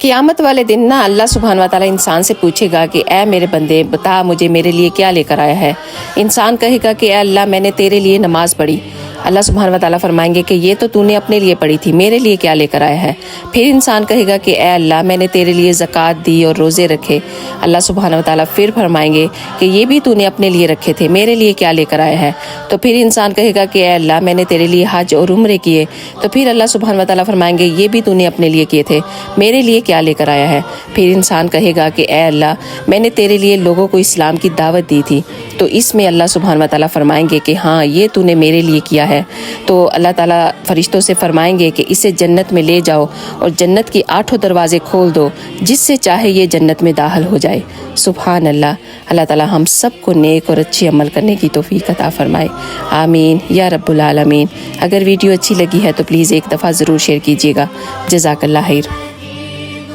क़यामत वाले दिन ना अल्लाह सुब्हान व तआला इंसान से पूछेगा कि ऐ मेरे बंदे बता मुझे मेरे लिए क्या लेकर आया है। इंसान कहेगा कि ऐ अल्लाह मैंने तेरे लिए नमाज पढ़ी। अल्लाह सुब्हान व तआला फरमाएंगे कि ये तो तूने अपने लिए पढ़ी थी, मेरे लिए क्या लेकर आया है। फिर इंसान कहेगा कि ऐ अल्लाह मैंने तेरे लिए ज़कात दी और रोज़े रखे। अल्लाह सुब्हान व तआला फिर फरमाएंगे कि ये भी तूने अपने लिए रखे थे, मेरे लिए क्या लेकर आया है। तो फिर इंसान कहेगा कि ऐ अल्लाह मैंने तेरे लिए हज और उम्रे किए। तो फिर अल्लाह सुब्हान व तआला फरमाएंगे ये भी तूने अपने लिए किए थे, मेरे लिए क्या लेकर आया है। फिर इंसान कहेगा कि ऐ अल्लाह मैंने तेरे लिए लोगों को इस्लाम की दावत दी थी। तो इसमें अल्लाह सुब्हान व तआला फरमाएंगे कि हाँ ये तूने मेरे लिए किया है। तो अल्लाह ताला फरिश्तों से फरमाएंगे कि इसे जन्नत में ले जाओ और जन्नत की 8 दरवाजे खोल दो, जिससे चाहे ये जन्नत में दाखिल हो जाए। सुभान अल्लाह। अल्लाह ताला हम सब को नेक और अच्छे अमल करने की तौफीक अता फरमाए। आमीन या रब्बुल आलमीन। अगर वीडियो अच्छी लगी है तो प्लीज़ एक दफ़ा ज़रूर शेयर कीजिएगा। जज़ाकल्लाह खैर।